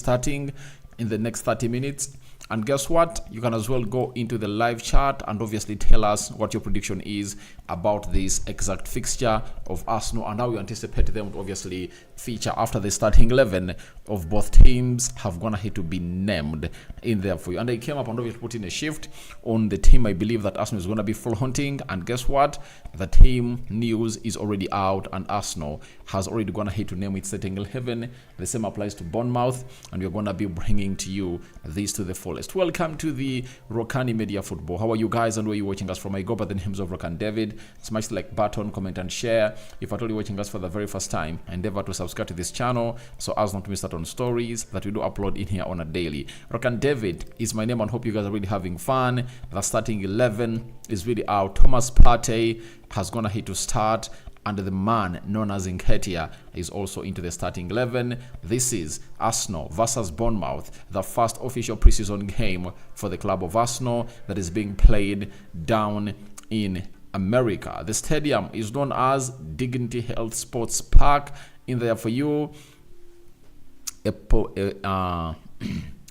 starting in the next 30 minutes. And guess what? You can as well go into the live chat and obviously tell us what your prediction is about this exact fixture of Arsenal and how you anticipate them to obviously feature after the starting 11 of both teams have gone ahead to be named in there for you. And I came up and obviously put in a shift on the team I believe that Arsenal is going to be flaunting. And guess what? The team news is already out and Arsenal has already gone ahead to name its starting 11. The same applies to Bournemouth, and we're going to be bringing to you this to the fullest. Welcome to the Rokani Media Football. How are you guys and where are you watching us from? I go by the names of Rokani David. Smash the like button, comment and share. If at all you're watching us for the very first time, endeavor to subscribe to this channel so as not to miss out on stories that we do upload in here on a daily. Rokani David is my name and hope you guys are really having fun. The starting 11 is really out. Thomas Partey has gone ahead to start, and the man known as Nketiah is also into the starting 11. This is Arsenal versus Bournemouth, the first official preseason game for the club of Arsenal that is being played down in America. The stadium is known as Dignity Health Sports Park in there for you,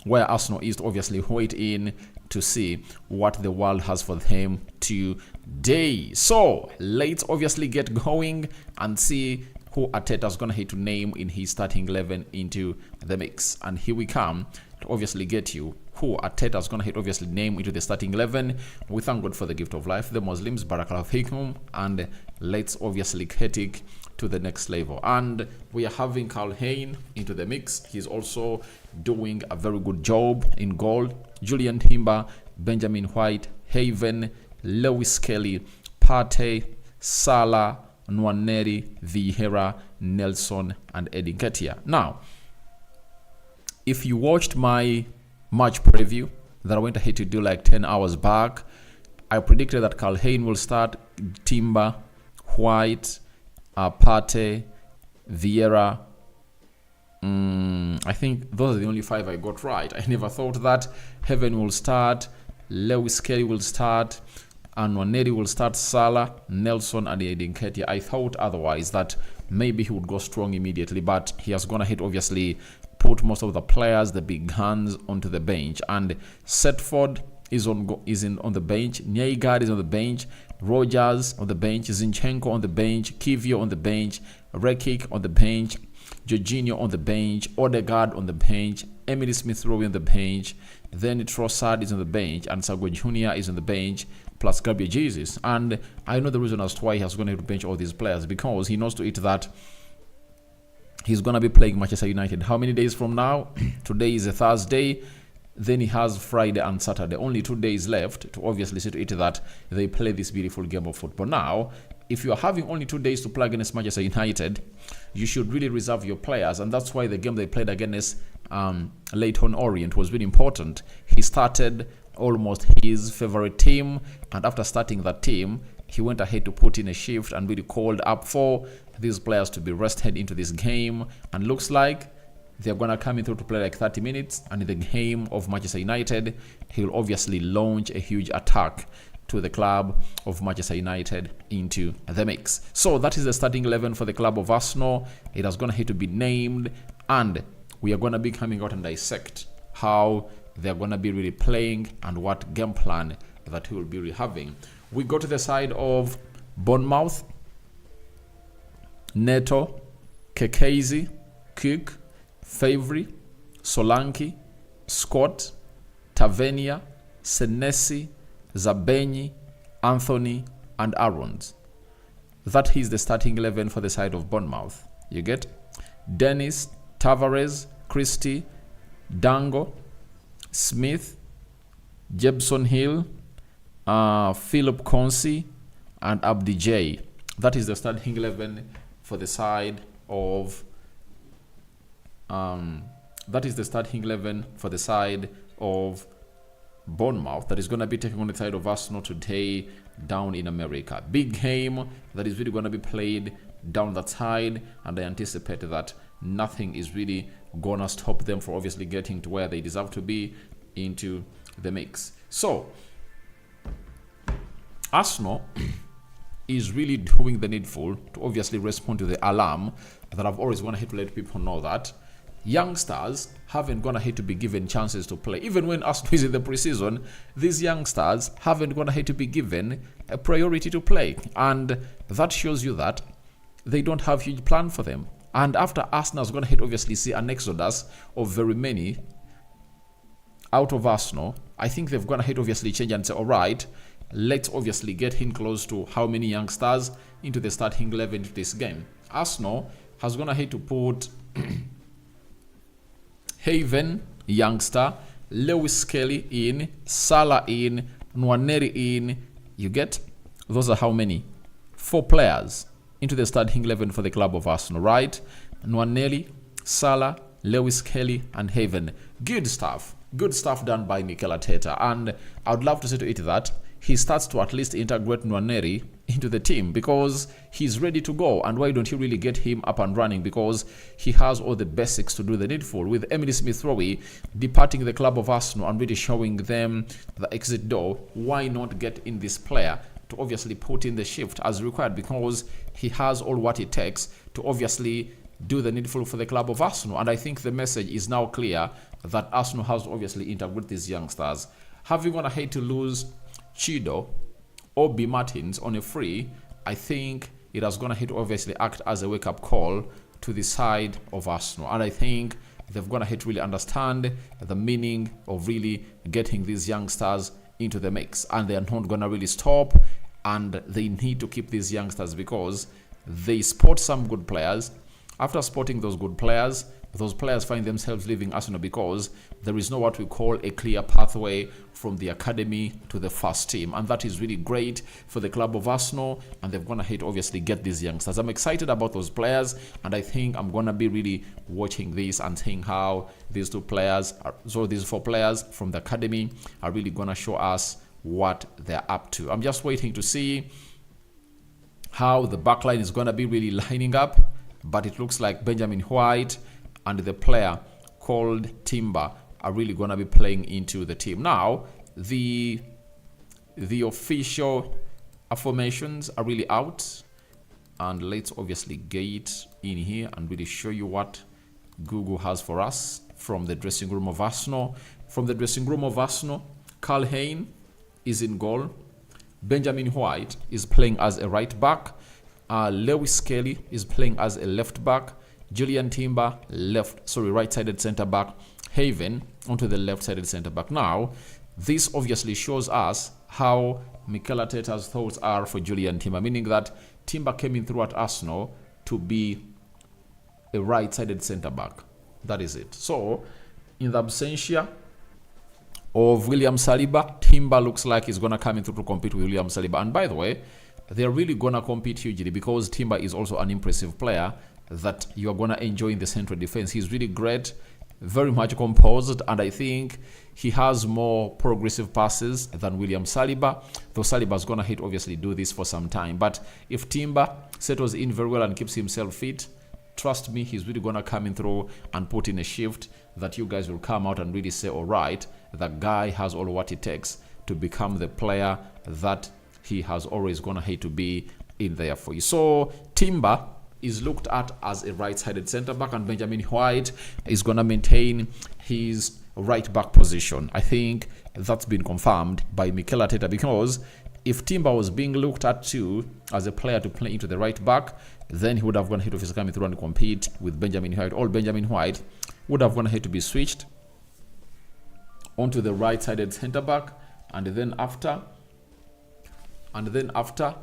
where Arsenal is obviously waiting to see what the world has for them today. So let's obviously get going and see who Arteta is going to hit to name in his starting 11 into the mix. And here we come to obviously get you who Arteta is going to hit obviously name into the starting 11. We thank God for the gift of life, the Muslims, Barakallahu Fikum, and let's obviously get it to the next level. And we are having Carl Hayne into the mix. He's also doing a very good job in goal. Julian Timber, Benjamin White, Haven, Lewis Kelly, Partey, Salah, Nwaneri, Vieira, Nelson, and Eddie Nketiah. Now, if you watched my match preview that I went ahead to do like 10 hours back, I predicted that Carl Hayne will start, Timber, White, Partey, Vieira. I think those are the only 5 I got right. I never thought that Heaven will start, Lewis Kelly will start, and Nwaneri will start Salah, Nelson, and Eddie Nketiah. I thought otherwise that maybe he would go strong immediately, but he has gone ahead obviously put most of the players, the big guns, onto the bench. And Setford is on the bench, Nyegard is on the bench, Rogers on the bench, Zinchenko on the bench, Kivio on the bench, Rekik on the bench, Jorginho on the bench, Odegaard on the bench, Emily Smith-Rowe on the bench, then Trossard is on the bench, and Sago Jr. is on the bench, plus Gabriel Jesus. And I know the reason as to why he has gone to bench all these players, because he knows to it that he's going to be playing Manchester United. How many days from now? Today is a Thursday. Then he has Friday and Saturday. Only 2 days left to obviously see to it that they play this beautiful game of football. Now, if you are having only 2 days to play against Manchester United, you should really reserve your players. And that's why the game they played against Leyton Orient was really important. He started almost his favorite team. And after starting that team, he went ahead to put in a shift and really called up for these players to be rested into this game. And looks like they're going to come in through to play like 30 minutes. And in the game of Manchester United, he'll obviously launch a huge attack to the club of Manchester United into the mix. So that is the starting 11 for the club of Arsenal. It has going to hit to be named. And we are going to be coming out and dissect how they're going to be really playing and what game plan that he will be really having. We go to the side of Bournemouth. Neto, Kekezi, Cook, Favre, Solanke, Scott, Tavernier, Senesi, Zabenyi, Anthony, and Aarons. That is the starting 11 for the side of Bournemouth. You get Dennis, Tavares, Christie, Dango, Smith, Jebson Hill, Philip Consi, and Abdi J. That is the starting 11 for the side of Bournemouth that is going to be taking on the side of Arsenal today down in America. Big game that is really going to be played down that side, and I anticipate that nothing is really going to stop them from obviously getting to where they deserve to be into the mix. So Arsenal is really doing the needful to obviously respond to the alarm that I've always wanted to let people know that youngsters haven't gone ahead to be given chances to play. Even when Arsenal is in the preseason, these youngsters haven't gone ahead to be given a priority to play. And that shows you that they don't have huge plan for them. And after Arsenal's gone ahead, obviously see an exodus of very many out of Arsenal, I think they've gone ahead, obviously change and say, all right, let's obviously get him close to how many youngsters into the starting 11 to this game. Arsenal has gone ahead to put Haven, youngster, Lewis Kelly in, Salah in, Nwaneri in. You get? Those are how many? 4 players into the starting 11 for the club of Arsenal, right? Nwaneri, Salah, Lewis Kelly, and Haven. Good stuff. Good stuff done by Mikel Arteta. And I would love to say to it that he starts to at least integrate Nwaneri into the team because he's ready to go. And why don't you really get him up and running? Because he has all the basics to do the needful. With Emily Smith-Rowe departing the club of Arsenal and really showing them the exit door, why not get in this player to obviously put in the shift as required? Because he has all what it takes to obviously do the needful for the club of Arsenal. And I think the message is now clear that Arsenal has to obviously integrate these youngsters. Having gone ahead to lose Chido or B. Martins on a free, I think it has gone ahead to obviously act as a wake-up call to the side of Arsenal. And I think they've gone ahead to really understand the meaning of really getting these youngsters into the mix. And they are not going to really stop. And they need to keep these youngsters because they spot some good players. After spotting those good players, those players find themselves leaving Arsenal because there is no what we call a clear pathway from the academy to the first team. And that is really great for the club of Arsenal. And they've gone ahead to obviously get these youngsters. I'm excited about those players. And I think I'm going to be really watching this and seeing how these 4 players from the academy are really going to show us what they're up to. I'm just waiting to see how the backline is going to be really lining up. But it looks like Benjamin White and the player called Timber are really going to be playing into the team. Now, the official affirmations are really out. And let's obviously get in here and really show you what Google has for us from the dressing room of Arsenal. From the dressing room of Arsenal, Carl Hayne is in goal. Benjamin White is playing as a right back. Lewis Kelly is playing as a left back. Julian Timber, right-sided centre back. Haven onto the left-sided centre back. Now, this obviously shows us how Mikel Arteta's thoughts are for Julian Timber, meaning that Timber came in through at Arsenal to be a right-sided centre back. That is it. So, in the absentia of William Saliba, Timber looks like he's going to come in through to compete with William Saliba. And by the way, they're really going to compete hugely because Timber is also an impressive player that you're going to enjoy in the central defense. He's really great, very much composed, and I think he has more progressive passes than William Saliba, though Saliba's going to obviously do this for some time. But if Timber settles in very well and keeps himself fit, trust me, he's really going to come in through and put in a shift that you guys will come out and really say, all right, that guy has all what it takes to become the player that he has always gone ahead to be in there for you. So Timber is looked at as a right-sided centre-back, and Benjamin White is going to maintain his right-back position. I think that's been confirmed by Mikel Arteta because if Timber was being looked at too as a player to play into the right-back, then he would have gone ahead to coming through and compete with Benjamin White. All Benjamin White would have gone ahead to be switched onto the right-sided centre-back, and then after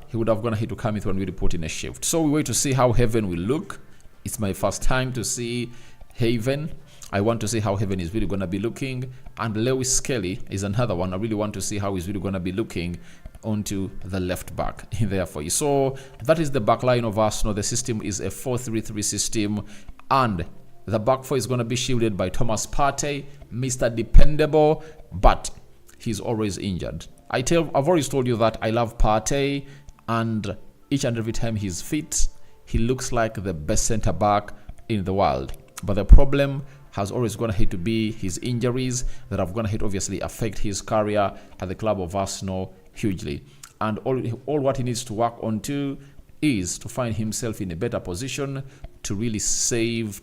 he would have gone ahead to come in through and really put in a shift. So we wait to see how Haven will look. It's my first time to see Haven. I want to see how Haven is really going to be looking. And Lewis Kelly is another one. I really want to see how he's really going to be looking onto the left back in there for you. So that is the back line of Arsenal. The system is a 4-3-3 system. And the back four is going to be shielded by Thomas Partey, Mr. Dependable, but he's always injured. I've always told you that I love Partey, and each and every time he's fit, he looks like the best centre back in the world. But the problem has always gone ahead to be his injuries that have gone ahead obviously affect his career at the club of Arsenal hugely. And all what he needs to work on too is to find himself in a better position to really save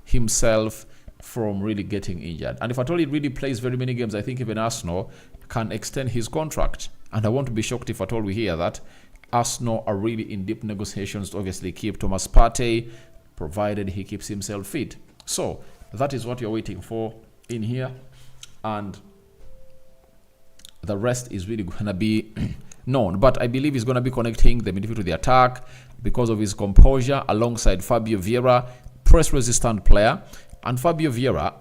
himself from really getting injured. And if at all he really plays very many games, I think even Arsenal can extend his contract. And I won't be shocked if at all we hear that Arsenal are really in deep negotiations to obviously keep Thomas Partey, provided he keeps himself fit. So that is what you're waiting for in here. And the rest is really going to be known. But I believe he's going to be connecting the midfield to the attack because of his composure alongside Fabio Vieira, press-resistant player. And Fabio Vieira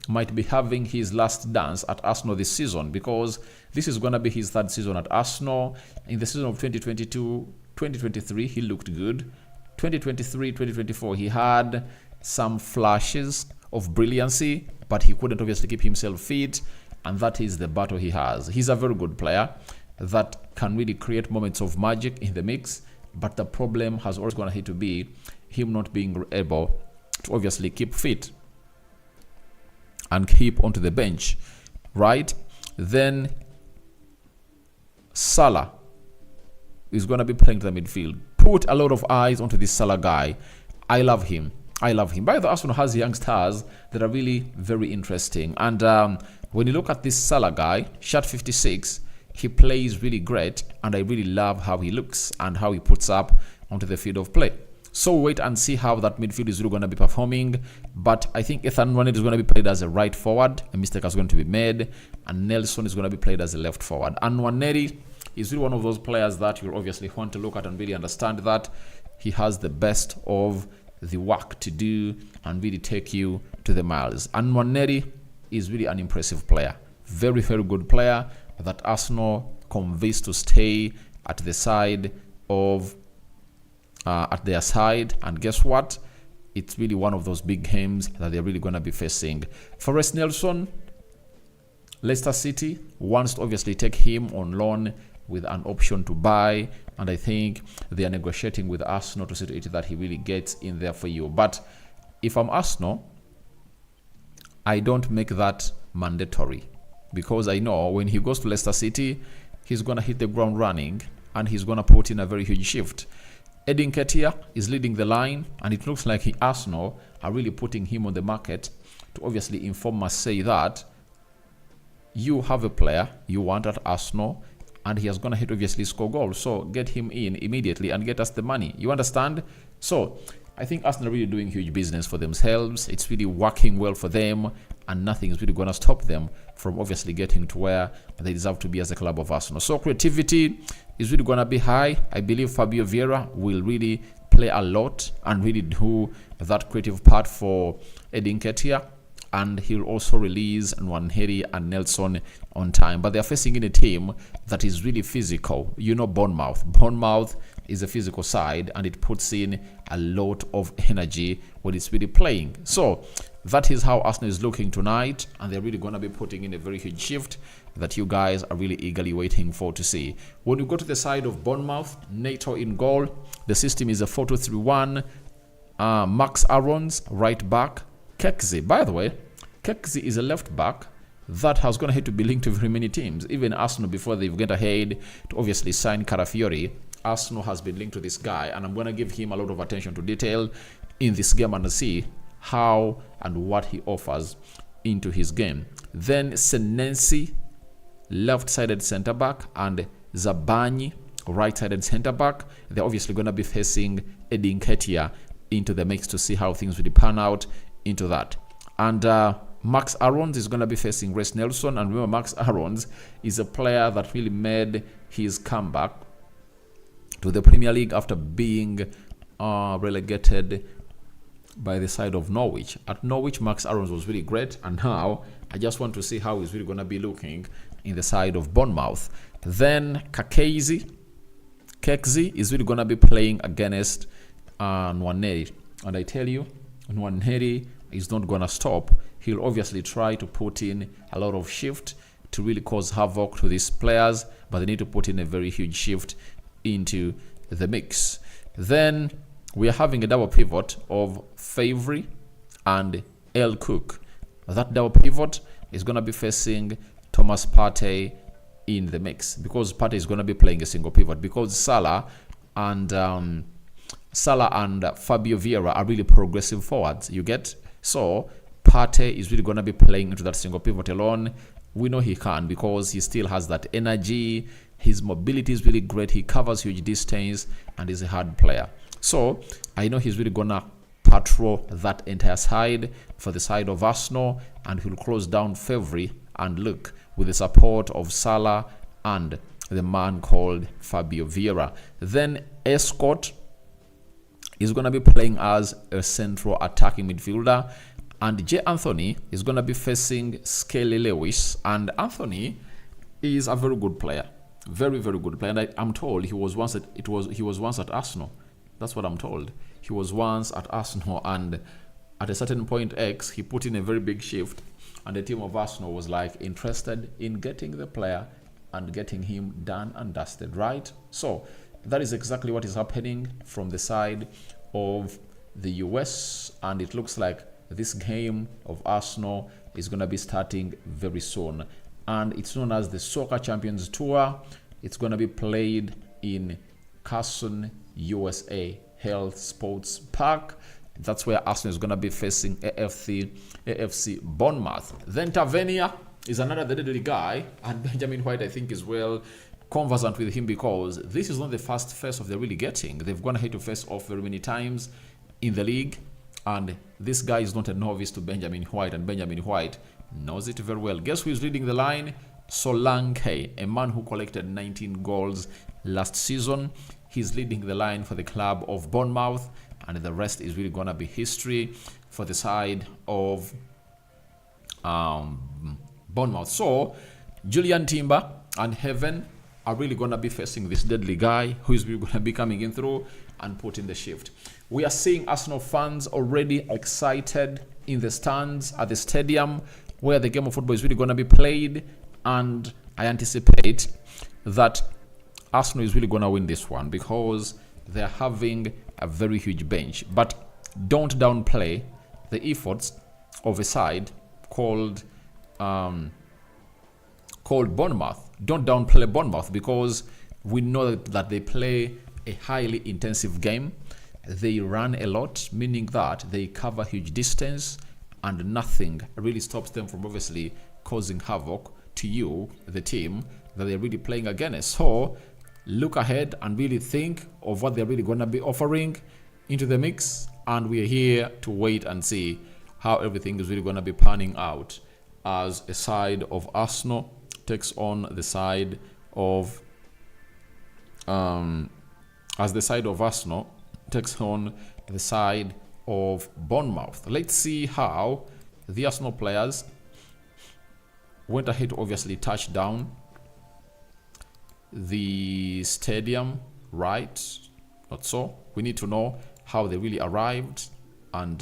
might be having his last dance at Arsenal this season because this is going to be his third season at Arsenal. In the season of 2022-2023, he looked good. 2023-2024, he had some flashes of brilliancy, but he couldn't obviously keep himself fit, and that is the battle he has. He's a very good player that can really create moments of magic in the mix, but the problem has always going to be him not being able to obviously keep fit and keep onto the bench, right? Then Salah is going to be playing to the midfield. Put a lot of eyes onto this Salah guy. I love him. I love him. By the way, Arsenal has young stars that are really very interesting. And when you look at this Salah guy, shot 56, he plays really great. And I really love how he looks and how he puts up onto the field of play. So wait and see how that midfield is really going to be performing. But I think Ethan Nwaneri is going to be played as a right forward. A mistake is going to be made. And Nelson is going to be played as a left forward. And Nwaneri is really one of those players that you'll obviously want to look at and really understand that he has the best of the work to do and really take you to the miles. And Nwaneri is really an impressive player. Very, very good player that Arsenal convinced to stay at the side of at their side. And guess what? It's really one of those big games that they're really going to be facing. Forrest Nelson, Leicester City wants to obviously take him on loan with an option to buy, and I think they are negotiating with Arsenal to see to it that he really gets in there for you. But if I'm Arsenal, I don't make that mandatory because I know when he goes to Leicester City, he's going to hit the ground running and he's going to put in a very huge shift. Nketiah is leading the line, and it looks like Arsenal are really putting him on the market to obviously inform us, say that you have a player you want at Arsenal and he is going to hit obviously score goals. So get him in immediately and get us the money. You understand? So I think Arsenal are really doing huge business for themselves. It's really working well for them, and nothing is really going to stop them from obviously getting to where they deserve to be as a club of Arsenal. So creativity is really going to be high. I believe Fabio Vieira will really play a lot and really do that creative part for Nketiah. And he'll also release Nwaneri and Nelson on time. But they're facing in a team that is really physical. You know Bournemouth. Bournemouth is a physical side, and it puts in a lot of energy when it's really playing. So that is how Arsenal is looking tonight, and they're really going to be putting in a very huge shift that you guys are really eagerly waiting for to see. When you go to the side of Bournemouth, Nato in goal. The system is a 4-2-3-1. Max Aarons, right back. Kekzi, by the way, Kekzi is a left back that has going to have to be linked to very many teams. Even Arsenal, before they've gone ahead to obviously sign Carafiori, Arsenal has been linked to this guy, and I'm going to give him a lot of attention to detail in this game and see how and what he offers into his game. Then Senensi, left-sided centre-back, and Zabani, right-sided centre-back. They're obviously going to be facing Nketiah into the mix to see how things will pan out into that. And Max Aarons is going to be facing Reece Nelson. And remember, Max Aarons is a player that really made his comeback to the Premier League after being relegated by the side of Norwich. At Norwich, Max Aarons was really great, and now I just want to see how he's really going to be looking in the side of Bournemouth. Then Kekzi is really going to be playing against Nwaneri, and I tell you, Nwaneri is not going to stop. He'll obviously try to put in a lot of shift to really cause havoc to these players, but they need to put in a very huge shift into the mix. Then we are having a double pivot of Favre and El Cook. That double pivot is going to be facing Thomas Partey in the mix, because Partey is going to be playing a single pivot, because Salah and Fabio Vieira are really progressive forwards. You get So Partey is really going to be playing into that single pivot alone. We know he can because he still has that energy. His mobility is really great. He covers huge distance and is a hard player. So I know he's really going to patrol that entire side for the side of Arsenal, and he'll close down Fevri and look with the support of Salah and the man called Fabio Vieira. Then Escort is going to be playing as a central attacking midfielder, and J. Anthony is going to be facing Skelly Lewis. And Anthony is a very good player, very good player. And I'm told he was once at Arsenal. That's what I'm told. He was once at Arsenal, and at a certain point X, he put in a very big shift, and the team of Arsenal was like interested in getting the player and getting him done and dusted, right? So that is exactly what is happening from the side of the US, and it looks like this game of Arsenal is going to be starting very soon, and it's known as the Soccer Champions Tour. It's going to be played in Carson, USA Health Sports Park. That's where Arsenal is going to be facing AFC Bournemouth. Then Tavernier is another deadly guy, and Benjamin White, I think, is well conversant with him because this is not the first face off they're really getting. They've gone ahead to face off very many times in the league, and this guy is not a novice to Benjamin White, and Benjamin White knows it very well. Guess who is leading the line? Solanke, a man who collected 19 goals last season. He's leading the line for the club of Bournemouth, and the rest is really going to be history for the side of Bournemouth. So Julian Timber and Heaven are really going to be facing this deadly guy who is really going to be coming in through and putting the shift. We are seeing Arsenal fans already excited in the stands at the stadium where the game of football is really going to be played, and I anticipate that Arsenal is really going to win this one because they're having a very huge bench. But don't downplay the efforts of a side called Bournemouth. Don't downplay Bournemouth because we know that they play a highly intensive game. They run a lot, meaning that they cover huge distance, and nothing really stops them from obviously causing havoc to you, the team that they're really playing against. So look ahead and really think of what they're really going to be offering into the mix, and we're here to wait and see how everything is really going to be panning out as a side of Arsenal takes on the side of Arsenal takes on the side of Bournemouth. Let's see how the Arsenal players went ahead to obviously touch down the stadium, right? Not so. We need to know how they really arrived, and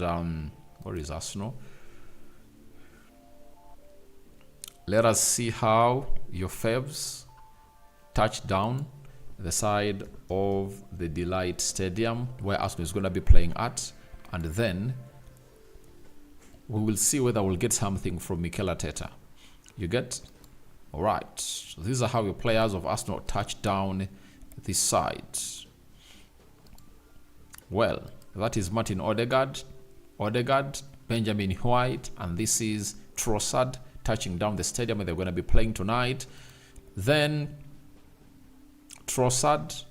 where is Arsenal? Let us see how your Fabs touched down the side of the Delight Stadium where Arsenal is going to be playing at, and then we will see whether we'll get something from Mikel Arteta. You get? All right. So these are how your players of Arsenal touch down this side. Well, that is Martin Odegaard, Benjamin White, and this is Trossard touching down the stadium where they're going to be playing tonight. Then Trossard,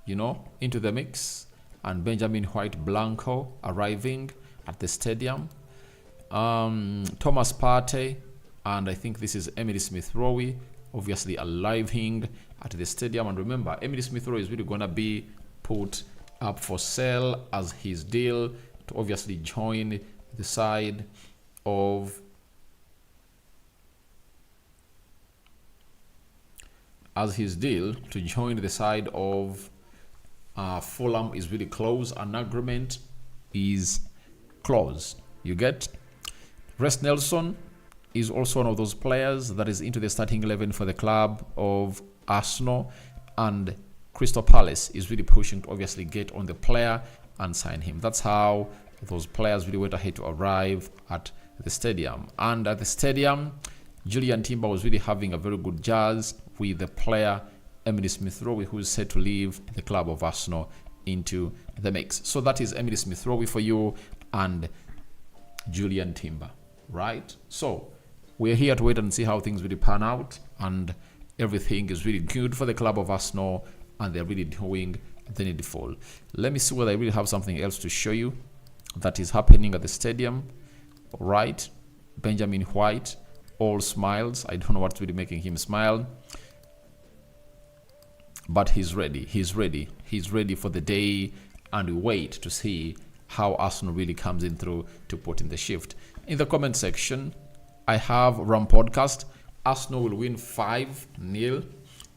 into the mix, and Benjamin White Blanco arriving at the stadium. Thomas Partey, and I think this is Emily Smith-Rowe, obviously arriving at the stadium. And remember, Emily Smith-Rowe is really going to be put up for sale as his deal to obviously join the side of Fulham is really close. An agreement is close. You get? Rest Nelson is also one of those players that is into the starting 11 for the club of Arsenal, and Crystal Palace is really pushing to obviously get on the player and sign him. That's how those players really went ahead to arrive at the stadium. And at the stadium, Julian Timber was really having a very good jazz with the player Emily Smith-Rowe, who is set to leave the club of Arsenal into the mix. So that is Emily Smith-Rowe for you, and Julian Timber, right? So we're here to wait and see how things really pan out, and everything is really good for the club of Arsenal, and they're really doing the needful. Let me see whether I really have something else to show you that is happening at the stadium. Right, Benjamin White, all smiles. I don't know what's really making him smile, but he's ready. He's ready for the day, and we wait to see how Arsenal really comes in through to put in the shift. In the comment section, I have Ram Podcast. Arsenal will win 5-0.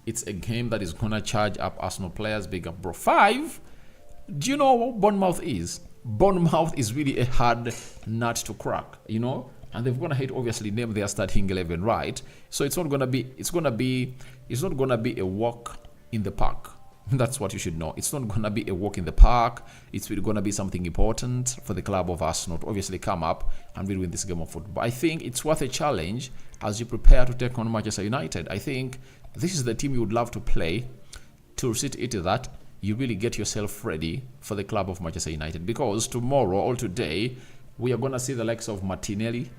It's a game that is gonna charge up Arsenal players. Big up, bro. 5? Do you know what Bournemouth is? Bournemouth is really a hard nut to crack, you know, and they're gonna hate obviously name their starting 11, right? So it's not gonna be a walk in the park. That's what you should know. It's not gonna be a walk in the park. It's really gonna be something important for the club of Arsenal to obviously come up and really win this game of football. I think it's worth a challenge as you prepare to take on Manchester United. I think this is the team you would love to play, to sit into that. You really get yourself ready for the club of Manchester United, because tomorrow or today we are going to see the likes of Martinelli,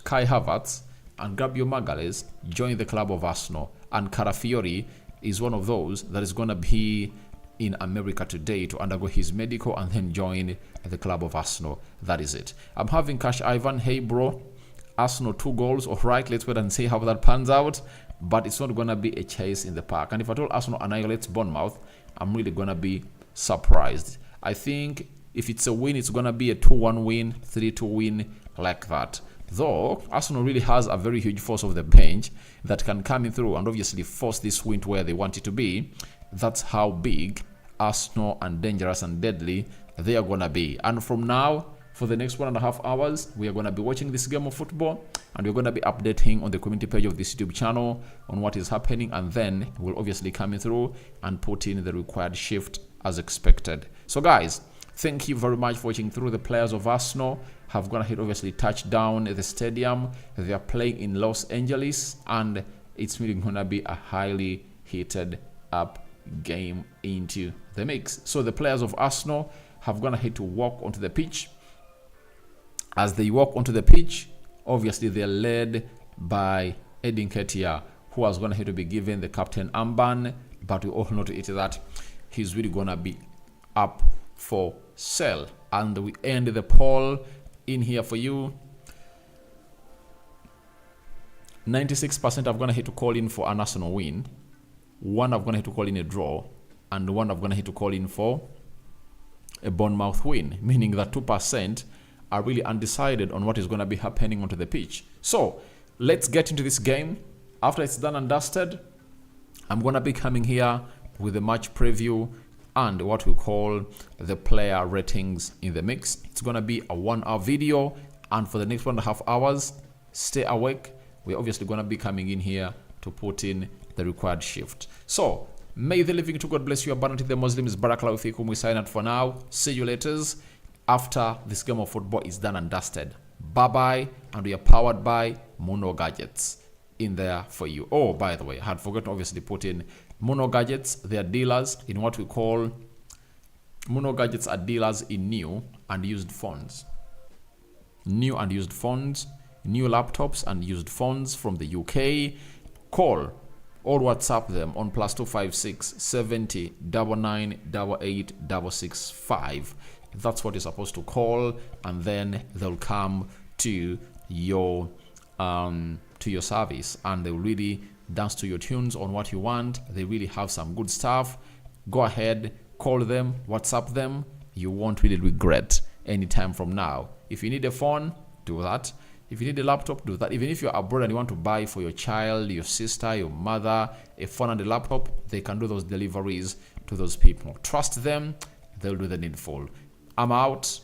Kai Havertz, and Gabriel Magalhaes join the club of Arsenal, and Carafiori is one of those that is going to be in America today to undergo his medical and then join the club of Arsenal. That is it. I'm having Cash Ivan. Hey bro, Arsenal 2 goals. All right, let's wait and see how that pans out, but it's not going to be a chase in the park. And if at all Arsenal annihilates Bournemouth, I'm really going to be surprised. I think if it's a win, it's going to be a 2-1 win, 3-2 win, like that. Though Arsenal really has a very huge force of the bench that can come in through and obviously force this win to where they want it to be. That's how big Arsenal and dangerous and deadly they are going to be. And from now, for the next 1.5 hours, we are going to be watching this game of football, and we're going to be updating on the community page of this YouTube channel on what is happening, and then we'll obviously come in through and put in the required shift as expected. So guys, thank you very much for watching through. The players of Arsenal have gone ahead, obviously touched down at the stadium. They are playing in Los Angeles, and it's really going to be a highly heated up game into the mix. So the players of Arsenal have gone ahead to walk onto the pitch. As they walk onto the pitch, obviously they're led by Nketiah, who was going to have to be given the captain armband, but we all know to it that he's really going to be up for sale. And we end the poll in here for you. 96% have gone ahead to call in for an Arsenal win. 1 have gone ahead to call in a draw, and 1 have gone ahead to call in for a Bournemouth win, meaning that 2% are really undecided on what is going to be happening onto the pitch. So let's get into this game. After it's done and dusted, I'm going to be coming here with a match preview and what we call the player ratings in the mix. It's going to be a 1-hour video, and for the next 1.5 hours, stay awake. We're obviously going to be coming in here to put in the required shift. So may the living to God bless you abundantly. The Muslims, Barakallahu fikum. We sign out for now. See you later after this game of football is done and dusted. Bye bye, and we are powered by Mono Gadgets in there for you. Oh, by the way, I had forgotten to obviously put in Mono Gadgets. They are dealers in what we call Mono Gadgets are dealers in new and used phones. New and used phones, new laptops and used phones from the UK. Call or WhatsApp them on +256 70 99 88 665. That's what you're supposed to call, and then they'll come to your service, and they'll really dance to your tunes on what you want. They really have some good stuff. Go ahead, call them, WhatsApp them. You won't really regret any time from now. If you need a phone, do that. If you need a laptop, do that. Even if you're abroad and you want to buy for your child, your sister, your mother, a phone and a laptop, they can do those deliveries to those people. Trust them, they'll do the needful. I'm out.